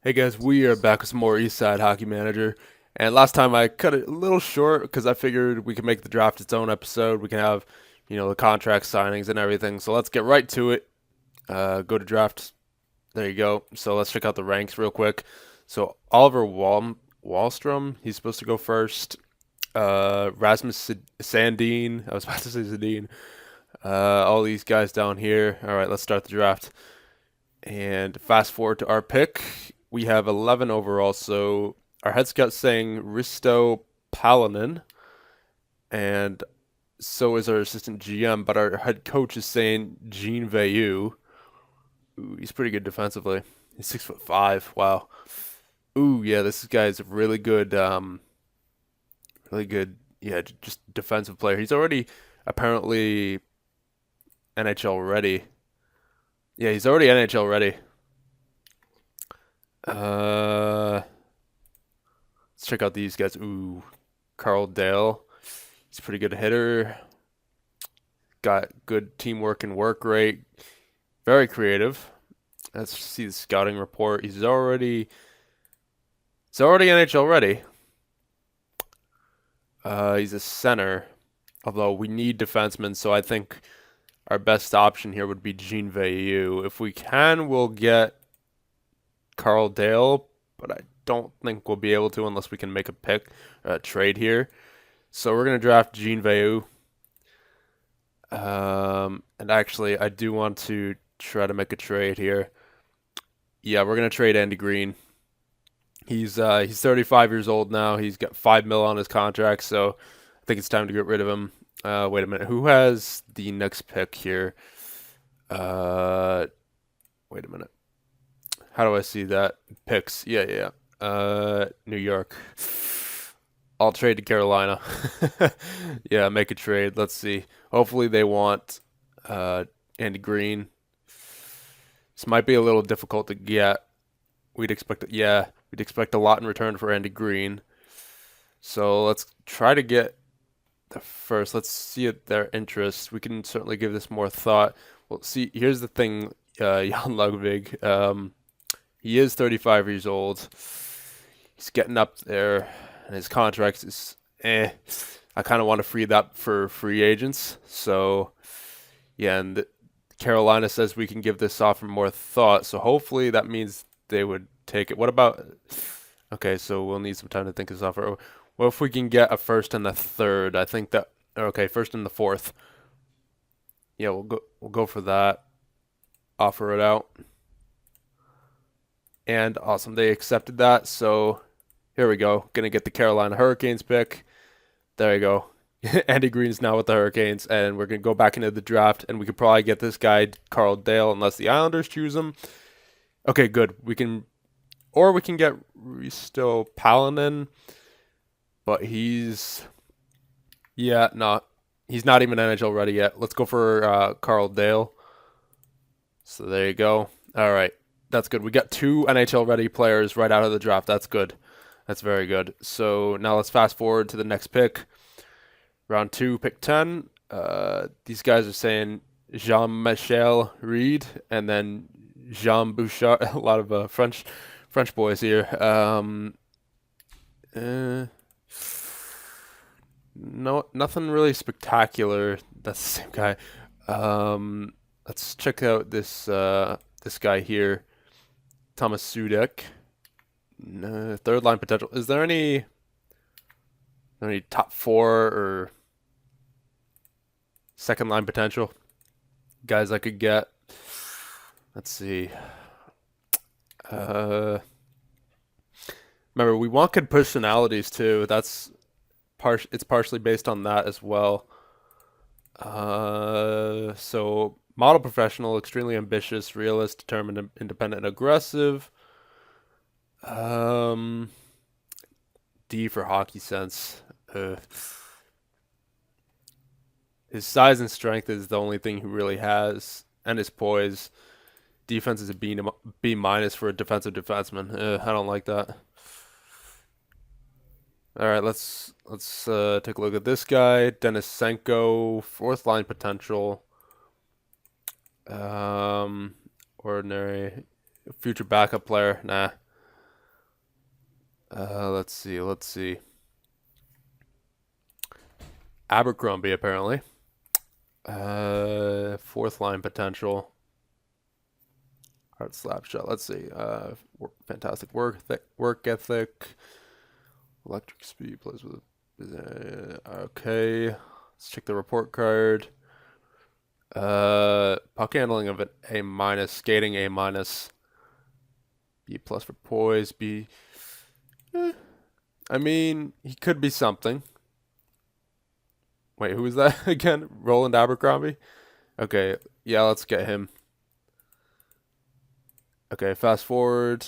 Hey guys, we are back with some more Eastside Hockey Manager. And last time I cut it a little short because I figured we could make the draft its own episode. We can have, the contract signings and everything. So let's get right to it. Go to draft. There you go. So let's check out the ranks real quick. So Oliver Wallstrom, he's supposed to go first. Rasmus Sandin, I was about to say Zadine. All these guys down here. All right, let's start the draft. And fast forward to our pick. We have 11 overall. So our head scout's saying Risto Palanen, and so is our assistant GM. But our head coach is saying Jean Veilleux. Ooh, he's pretty good defensively. He's 6'5". Wow. Ooh, yeah, this guy's a really good, really good. Yeah, just defensive player. He's already apparently NHL ready. Yeah, he's already NHL ready. Uh, let's check out these guys. Ooh, Carl Dale. He's a pretty good hitter. Got good teamwork and work rate. Very creative. Let's see the scouting report. He's already NHL ready. He's a center, although we need defensemen, so I think our best option here would be Jean Veilleux. If we can, we'll get Carl Dale, but I don't think we'll be able to unless we can make a trade here. So we're gonna draft Jean Veilleux. And actually, I do want to try to make a trade here. Yeah, we're gonna trade Andy Green. He's 35 years old now. He's got 5 mil on his contract, so I think it's time to get rid of him. Wait a minute. Who has the next pick here? Uh, Wait a minute. How do I see that? Picks. Yeah, yeah. New York. I'll trade to Carolina. Yeah, make a trade. Let's see. Hopefully they want uh Andy Green. This might be a little difficult to get. We'd expect a lot in return for Andy Green. So let's try to get the first. Let's see their interest. We can certainly give this more thought. Well, see, here's the thing, Jan Ludwig. He is 35 years old. He's getting up there, and his contract is I kind of want to free that for free agents. So, yeah, and Carolina says we can give this offer more thought. So hopefully that means they would take it. What about? Okay, so we'll need some time to think this offer. Well, if we can get a first and a third, I think that okay, first and the fourth. Yeah, we'll go for that. Offer it out. And awesome, they accepted that. So here we go. Gonna get the Carolina Hurricanes pick. There you go. Andy Green's now with the Hurricanes, and we're gonna go back into the draft, and we could probably get this guy Carl Dale unless the Islanders choose him. Okay, good. We can get Risto Palanen, but yeah, no, he's not even NHL ready yet. Let's go for Carl Dale. So there you go. All right, that's good. We got two NHL ready players right out of the draft. That's good. That's very good. So now let's fast forward to the next pick. Round two, pick 10. These guys are saying Jean-Michel Reed and then Jean Bouchard. A lot of French boys here. Uh, no, nothing really spectacular. That's the same guy. Let's check out this guy here, Thomas Sudek. Third line potential. Is there any top four or second line potential guys I could get? Let's see. Uh, Remember, we want good personalities too. It's partially based on that as well. So model professional, extremely ambitious, realist, determined, independent, and aggressive. Um, D for hockey sense. His size and strength is the only thing he really has, and his poise. Defense is a B minus for a defensive defenseman. I don't like that. All right, let's take a look at this guy, Denisenko, fourth line potential. Um, Ordinary, future backup player. Nah. Let's see. Let's see. Abercrombie apparently. Fourth line potential. Hard slap shot. Let's see. Fantastic work ethic. Electric speed plays with. Okay. Let's check the report card. Puck handling of an A minus. Skating A minus. B plus for poise. B. I mean, he could be something. Wait, who is that again? Roland Abercrombie? Okay, yeah, let's get him. Okay, fast forward.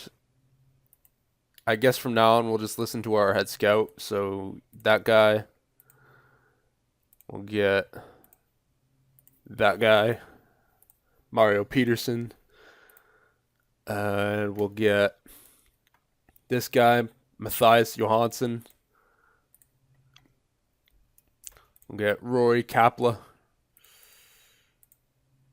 I guess from now on we'll just listen to our head scout. So that guy. We'll get that guy, Mario Peterson. And we'll get this guy, Matthias Johansson. We'll get Rory Kapla.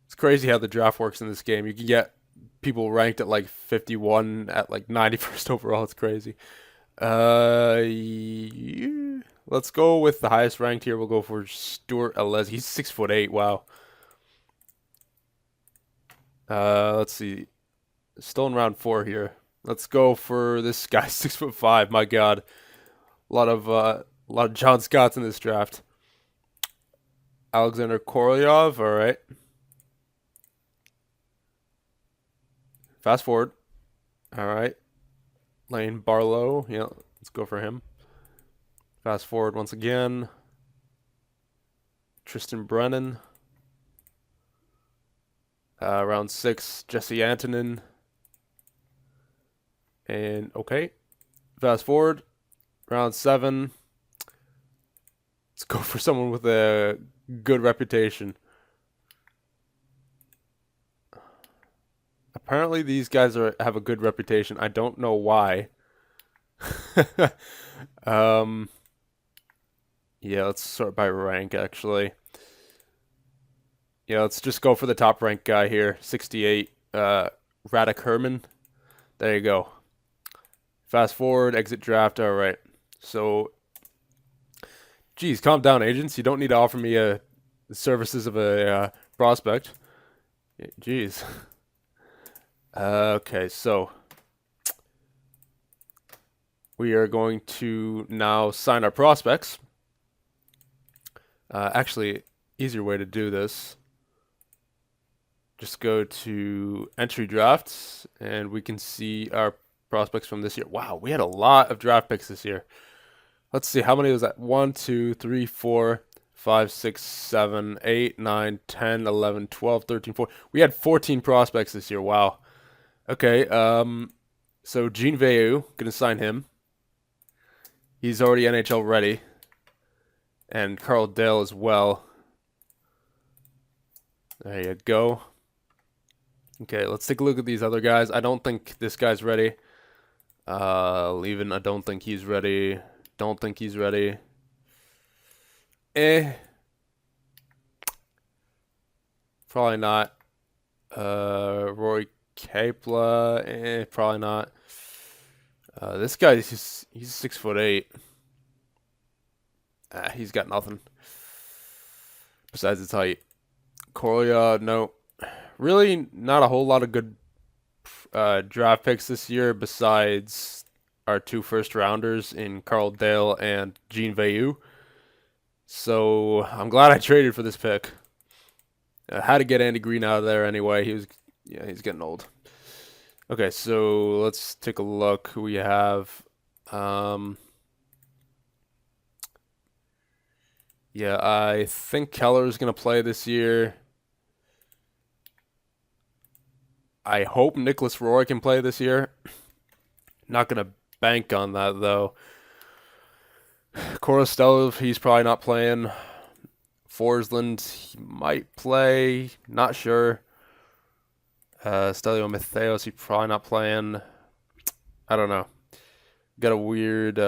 It's crazy how the draft works in this game. You can get people ranked at like 51 at like 91st overall. It's crazy. Yeah. Let's go with the highest ranked here. We'll go for Stuart Alez. He's 6'8". Wow. Let's see. Still in round 4 here. Let's go for this guy, 6'5". My God, a lot of John Scotts in this draft. Alexander Korolyov. All right. Fast forward. All right. Lane Barlow. Yeah, let's go for him. Fast forward once again. Tristan Brennan. Round 6, Jesse Antonin. And okay. Fast forward. Round 7. Let's go for someone with a good reputation. Apparently these guys have a good reputation. I don't know why. Yeah, let's sort by rank actually. Yeah, let's just go for the top ranked guy here, 68, Radek Herman. There you go. Fast forward, exit draft. All right. So, geez, calm down, agents. You don't need to offer me the services of a prospect. Geez. Okay, so we are going to now sign our prospects. Actually, easier way to do this. Just go to entry drafts, and we can see our prospects from this year. Wow, we had a lot of draft picks this year. Let's see, how many was that? 1, 2, 3, 4, 5, 6, 7, 8, 9, 10, 11, 12, 13, 14. We had 14 prospects this year. Wow. Okay, so Gene Veilleux, gonna sign him. He's already NHL ready. And Carl Dale as well. There you go. Okay, let's take a look at these other guys. I don't think this guy's ready. Levin, I don't think he's ready. Don't think he's ready. Probably not. Roy Kapla, probably not. This guy, he's 6'8". He's got nothing besides his height. Corlia, no. Really, not a whole lot of good draft picks this year besides our 2 first rounders in Carl Dale and Gene Veilleux. So I'm glad I traded for this pick. I had to get Andy Green out of there anyway. He's getting old. Okay, so let's take a look who we have. Yeah, I think Keller's gonna play this year. I hope Nicholas Roy can play this year. Not gonna bank on that though. Korostelov, he's probably not playing. Forsland, he might play. Not sure. Stelio Matheos, he's probably not playing. I don't know. Got a weird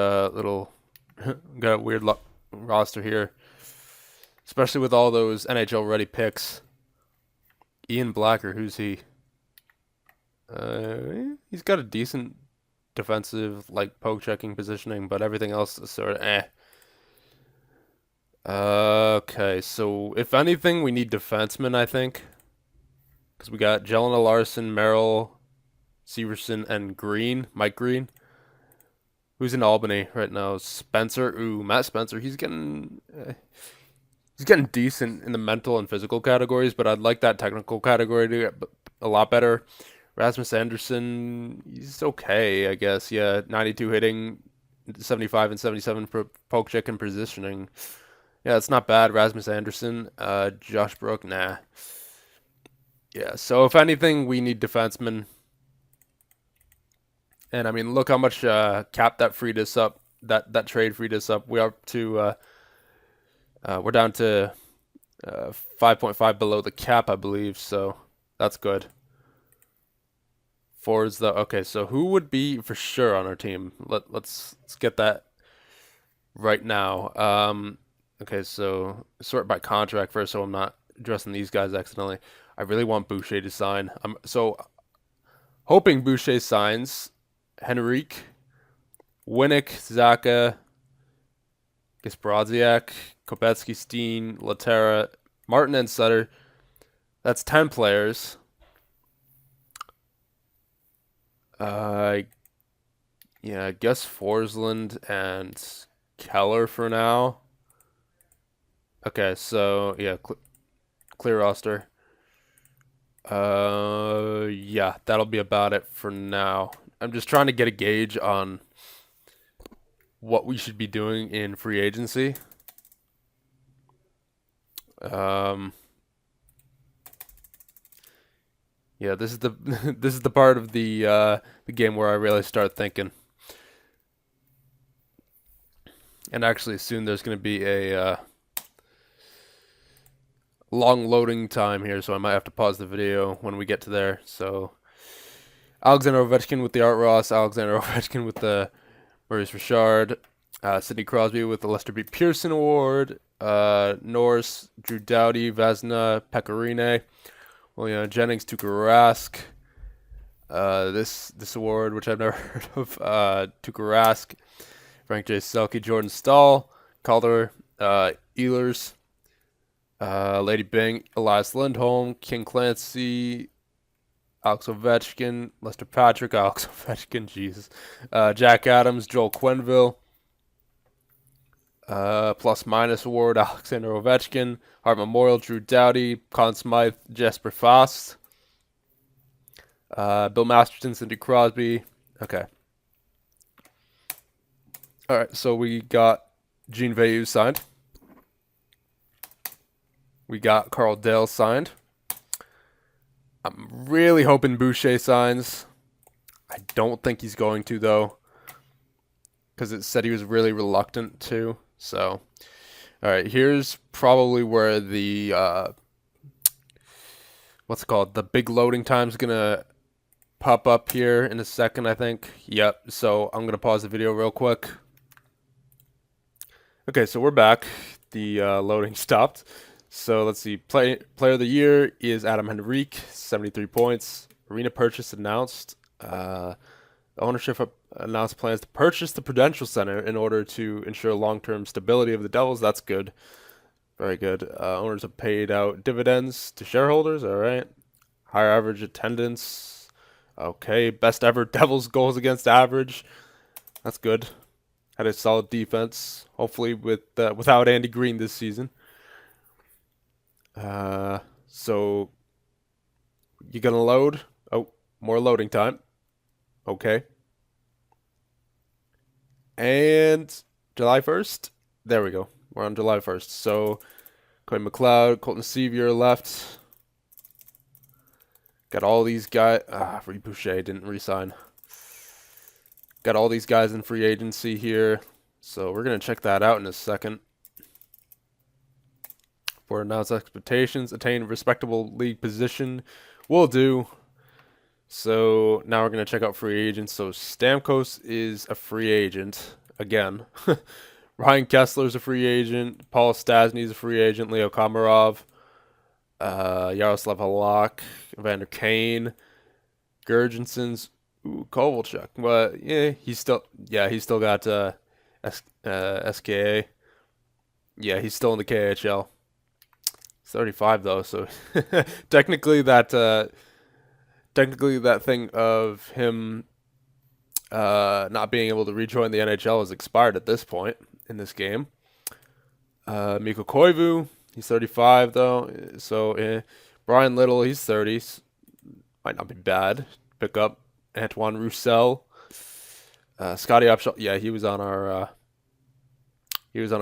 roster here, especially with all those NHL ready picks. Ian Blacker, who's he? He's got a decent defensive, like poke checking, positioning, but everything else is sort of eh. Okay, so if anything, we need defensemen, I think, because we got Jelena Larson, Merrill, Severson, and Green, Mike Green. Who's in Albany right now? Spencer. Ooh, Matt Spencer. He's getting decent in the mental and physical categories, but I'd like that technical category to get a lot better. Rasmus Anderson, he's okay, I guess. Yeah, 92 hitting, 75 and 77 for poke check and positioning. Yeah, it's not bad. Rasmus Anderson, Josh Brook, nah. Yeah, so if anything, we need defensemen. And I mean, look how much cap that freed us up. That trade freed us up. We're down to 5.5 below the cap, I believe. So that's good. Forwards though. Okay, so who would be for sure on our team? Let's get that right now. Okay, so sort by contract first, so I'm not addressing these guys accidentally. I really want Boucher to sign. I'm so hoping Boucher signs. Henrique, Winnick, Zaka, Gasbradziak, Kopetsky, Steen, Laterra, Martin, and Sutter. That's 10 players. Uh, yeah, I guess Forsland and Keller for now. Okay, so yeah, clear roster. Yeah, that'll be about it for now. I'm just trying to get a gauge on what we should be doing in free agency. Um, yeah, this is the this is the part of the game where I really start thinking. And actually, soon there's going to be a long loading time here, so I might have to pause the video when we get to there. So, Alexander Ovechkin with the Art Ross, Alexander Ovechkin with the Maurice Richard, Sidney Crosby with the Lester B. Pearson Award, Norris, Drew Doughty, Vezina, Pecorine, William Jennings, Tuukka Rask. This award, which I've never heard of, Tuukka Rask, Frank J. Selke, Jordan Stahl, Calder, Ehlers, Lady Bing, Elias Lindholm, King Clancy, Alex Ovechkin, Lester Patrick, Alex Ovechkin, Jesus, Jack Adams, Joel Quenneville, plus minus award, Alexander Ovechkin, Hart Memorial, Drew Doughty, Conn Smythe, Jesper Fast, Bill Masterton, Cindy Crosby. Okay. All right, so we got Gene Veilleux signed. We got Carl Dale signed. I'm really hoping Boucher signs. I don't think he's going to, though, because it said he was really reluctant to. So, all right, here's probably where the what's it called? The big loading time's gonna pop up here in a second, I think. Yep. So I'm gonna pause the video real quick. Okay, so we're back. The loading stopped. So let's see. Player of the year is Adam Henrique, 73 points. Arena purchase announced. Ownership announced plans to purchase the Prudential Center in order to ensure long-term stability of the Devils. That's good. Very good. Owners have paid out dividends to shareholders. All right. Higher average attendance. Okay. Best ever Devils goals against average. That's good. Had a solid defense. Hopefully without Andy Green this season. So you gonna load? Oh, more loading time. Okay. And July 1st. There we go. We're on July 1st. So Cody McLeod, Colton Sevier left. Got all these guys. Reed Boucher didn't resign. Got all these guys in free agency here. So we're going to check that out in a second. For announced expectations, attain respectable league position. Will do. So now we're going to check out free agents. So Stamkos is a free agent again. Ryan Kessler's a free agent. Paul Stastny's a free agent. Leo Komarov. Yaroslav Halak. Evander Kane. Gergensons. Ooh, Kovalchuk. But yeah, he's still got SKA. Yeah, he's still in the KHL. He's 35 though, so technically that technically that thing of him not being able to rejoin the NHL has expired at this point in this game. Mikko Koivu, he's 35 though, so Brian Little, he's 30, might not be bad. Pick up Antoine Roussel, Scotty Upshall. Yeah, he was on our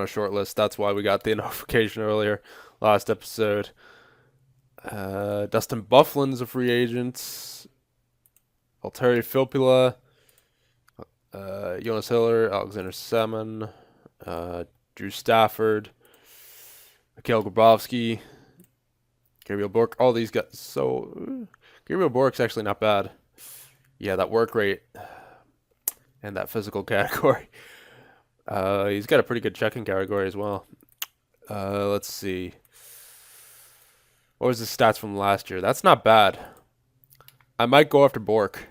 short list. That's why we got the notification earlier, last episode. Dustin Bufflin's a free agent. Valtteri Filppula, Jonas Hiller, Alexander Semin, Drew Stafford, Mikhail Grabowski, Gabriel Bork. All these guys. So Gabriel Bork's actually not bad. Yeah, that work rate and that physical category. He's got a pretty good checking category as well. Let's see. What was his stats from last year? That's not bad. I might go after Bork.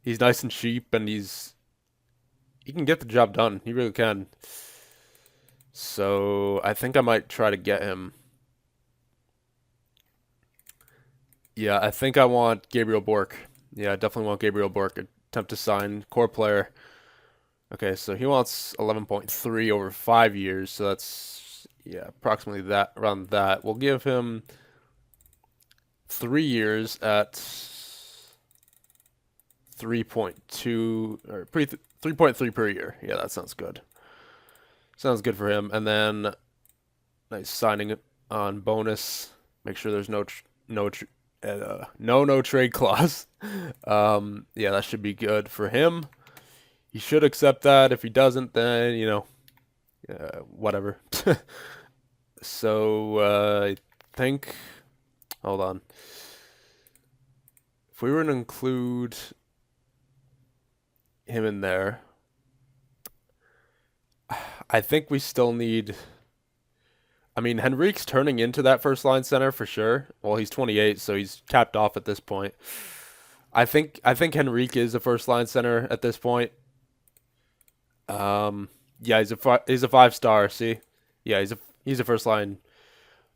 He's nice and cheap, and he can get the job done. He really can. So I think I might try to get him. Yeah, I think I want Gabriel Bork. Yeah, I definitely want Gabriel Bork. Attempt to sign core player. Okay, so he wants 11.3 over 5 years. So that's yeah, approximately that around that. We'll give him 3 years at 3.2 or 3.3 per year. Yeah, that sounds good. Sounds good for him. And then nice signing on bonus. Make sure there's no trade clause. Yeah, that should be good for him. He should accept that. If he doesn't, then whatever. So I think. Hold on. If we were to include him in there, I think we still need. I mean, Henrique's turning into that first line center for sure. Well, he's 28, so he's capped off at this point. I think Henrique is a first line center at this point. Yeah, he's a 5 star. See, yeah, he's a first line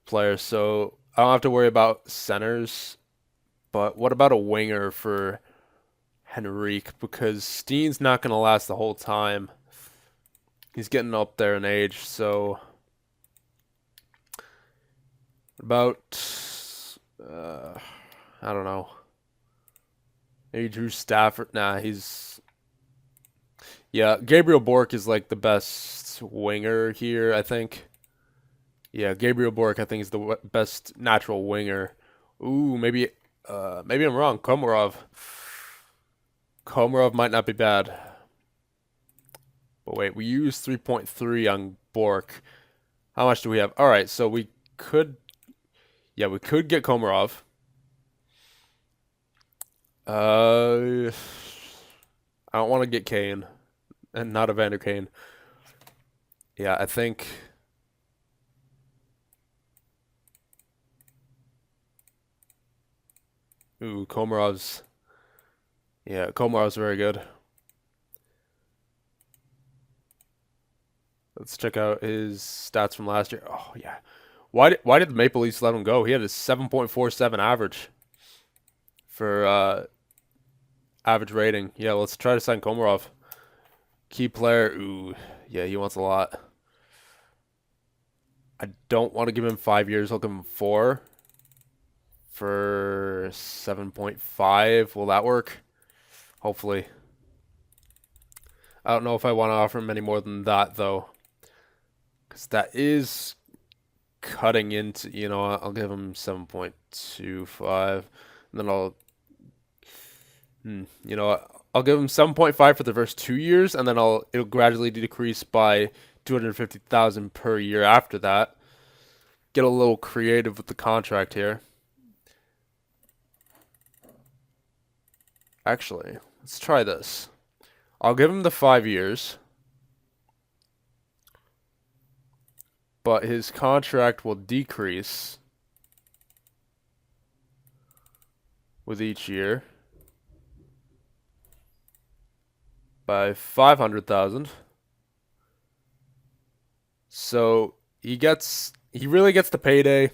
player, so I don't have to worry about centers. But what about a winger for Henrique? Because Steen's not gonna last the whole time. He's getting up there in age, so about I don't know. Maybe Drew Stafford. Nah, yeah. Gabriel Bork is like the best winger here, I think. Yeah, Gabriel Bork, I think, is the best natural winger. Ooh, maybe I'm wrong. Komarov might not be bad. But wait, we used 3.3 on Bork. How much do we have? All right, so could, we could get Komarov. I don't want to get Kane, and not Evander Kane. Yeah, I think. Ooh, Komarov's. Yeah, Komarov's very good. Let's check out his stats from last year. Oh yeah, why did the Maple Leafs let him go? He had a 7.47 average for average rating. Yeah, let's try to sign Komarov. Key player. Ooh, yeah, he wants a lot. I don't want to give him 5 years. I'll give him 4 for 7.5. Will that work? Hopefully. I don't know if I want to offer him any more than that though, because that is cutting into. I'll give him 7.25, and then I'll give him 7.5 for the first 2 years, and then it'll gradually decrease by 250,000 per year after that. Get a little creative with the contract here. Actually, let's try this. I'll give him the 5 years, but his contract will decrease with each year. by 500,000. So he really gets the payday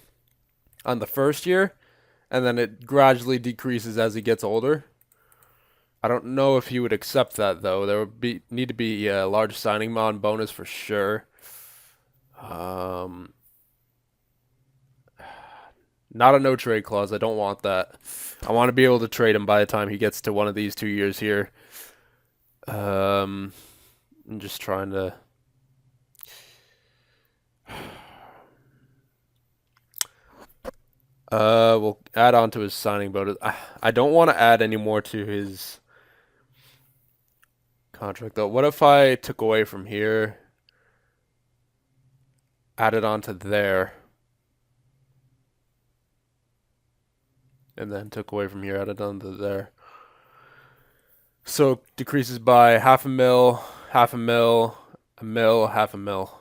on the first year, and then it gradually decreases as he gets older. I don't know if he would accept that though. There would need to be a large signing bonus for sure. Um, Not a no trade clause. I don't want that. I want to be able to trade him by the time he gets to one of these 2 years here. I'm just trying to. We'll add on to his signing bonus. I don't want to add any more to his contract though. What if I took away from here, added on to there, and then took away from here, added on to there? So it decreases by half a mil, half a mil, a mil, half a mil.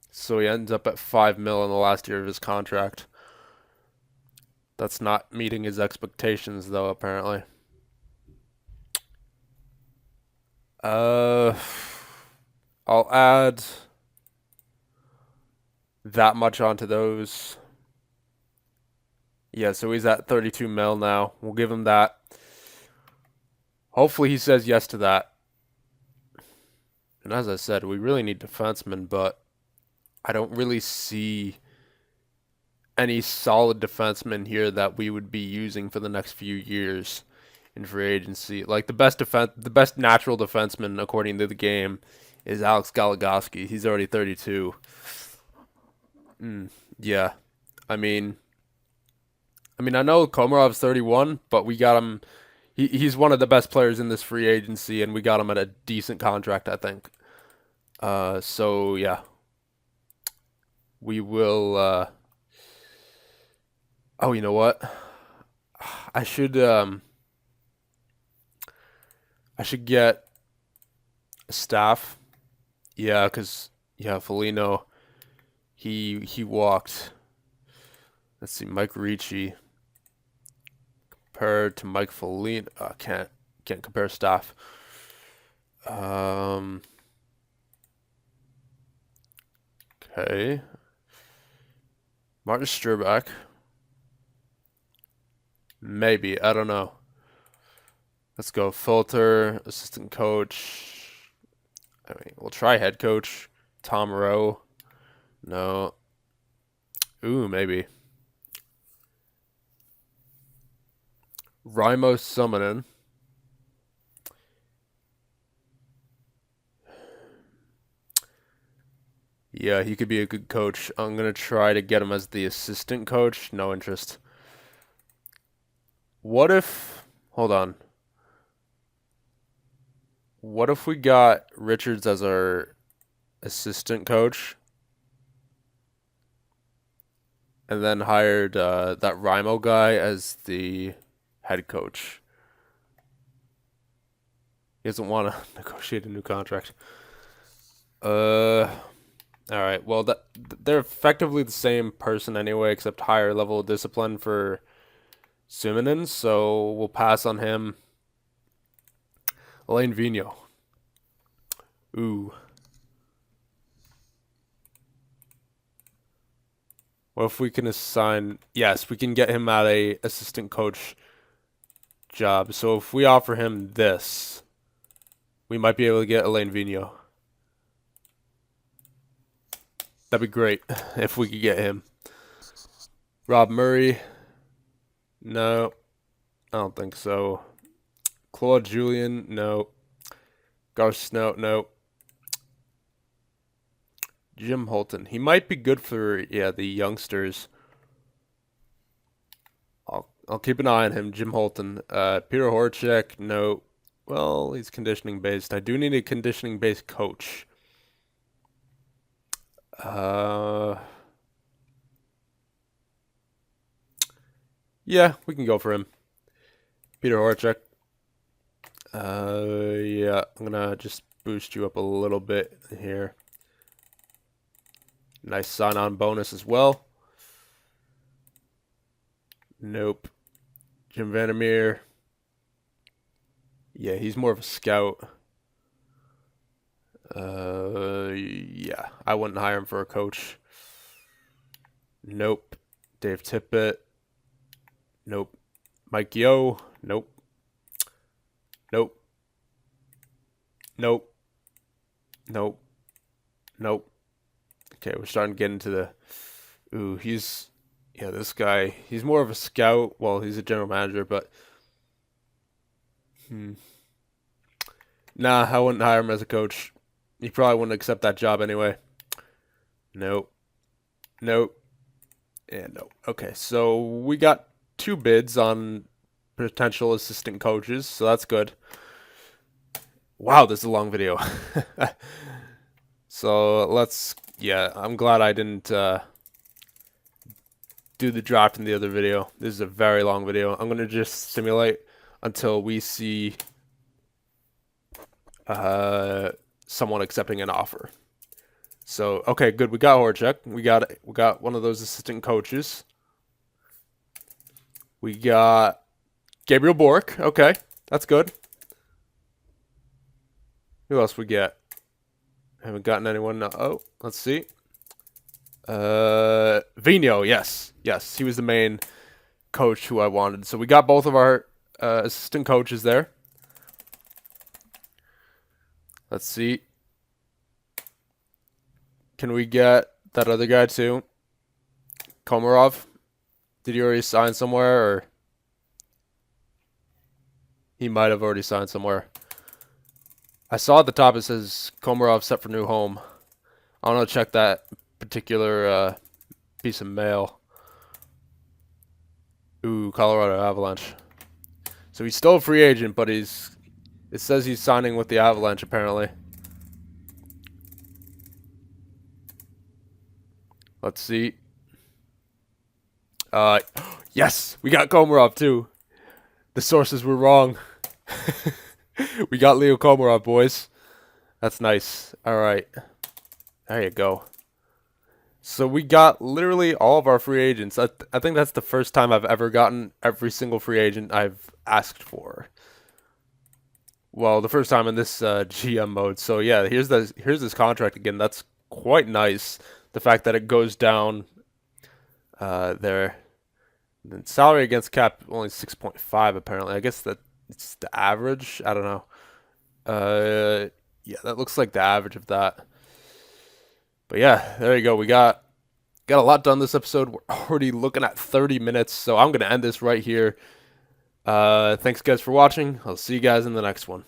So he ends up at 5 mil in the last year of his contract. That's not meeting his expectations though, apparently. Uh, I'll add that much onto those. Yeah, so he's at 32 mil now. We'll give him that. Hopefully he says yes to that. And as I said, we really need defensemen, but I don't really see any solid defensemen here that we would be using for the next few years in free agency. Like the best natural defenseman according to the game is Alex Goligoski. He's already 32. Yeah, I mean, I know Komarov's 31, but we got him. He's one of the best players in this free agency, and we got him at a decent contract, I think. So yeah, we will. Oh, you know what? I should get a staff. Yeah, cause yeah, Foligno, he walked. Let's see, Mike Ricci compared to Mike Foligno. Can't compare staff. Okay. Martin Sturback. Maybe. I don't know. Let's go. Filter, assistant coach. I mean, we'll try head coach. Tom Rowe. No. Ooh, maybe. Raimo Summonen. Yeah, he could be a good coach. I'm going to try to get him as the assistant coach. No interest. What if... Hold on. What if we got Richards as our assistant coach and then hired that Raimo guy as the head coach? He doesn't want to negotiate a new contract. All right. Well, they're effectively the same person anyway, except higher level of discipline for Simonin. So we'll pass on him. Alain Vigneault. Ooh. What if we can assign? Yes, we can get him at a assistant coach job. So if we offer him this, we might be able to get Alain Vigneault. That'd be great if we could get him. Rob Murray. No, I don't think so. Claude Julien. No. Garth Snow. No. Jim Holton. He might be good for the youngsters. I'll keep an eye on him. Jim Holton. Peter Horchek. No. Well, he's conditioning based. I do need a conditioning based coach. Yeah, we can go for him. Peter Horchek. Yeah, I'm gonna just boost you up a little bit here. Nice sign-on bonus as well. Nope. Jim Vandermeer. Yeah, he's more of a scout. Yeah, I wouldn't hire him for a coach. Nope. Dave Tippett. Nope. Mike Yo. Nope. Nope. Nope. Nope. Nope. Okay, we're starting to get into the. Ooh, yeah, this guy. He's more of a scout. Well, he's a general manager, but hmm. Nah, I wouldn't hire him as a coach. He probably wouldn't accept that job anyway. Nope. Nope. And nope. Okay, so we got two bids on potential assistant coaches, so that's good. Wow, this is a long video. So yeah, I'm glad I didn't do the draft in the other video. This is a very long video. I'm gonna just simulate until we see someone accepting an offer. So okay, good. We got Horchuk. We got one of those assistant coaches. We got Gabriel Bork. Okay, that's good. Who else we get? Haven't gotten anyone. Oh, let's see. Vino. Yes, yes, he was the main coach who I wanted. So we got both of our assistant coaches there. Let's see. Can we get that other guy too? Komarov? Did he already sign somewhere, or he might have already signed somewhere? I saw at the top it says Komarov set for new home. I want to check that particular piece of mail. Ooh, Colorado Avalanche. So he's still a free agent, but it says he's signing with the Avalanche apparently. Let's see. Yes, we got Komarov too. The sources were wrong. We got Leo Komarov, boys. That's nice. All right. There you go. So we got literally all of our free agents. I think that's the first time I've ever gotten every single free agent I've asked for. Well, the first time in this GM mode. So yeah, here's this contract again. That's quite nice. The fact that it goes down there. And salary against cap only 6.5 apparently. I guess that it's the average. I don't know. Yeah, that looks like the average of that. But yeah, there you go. We got a lot done this episode. We're already looking at 30 minutes, so I'm gonna end this right here. Thanks guys for watching. I'll see you guys in the next one.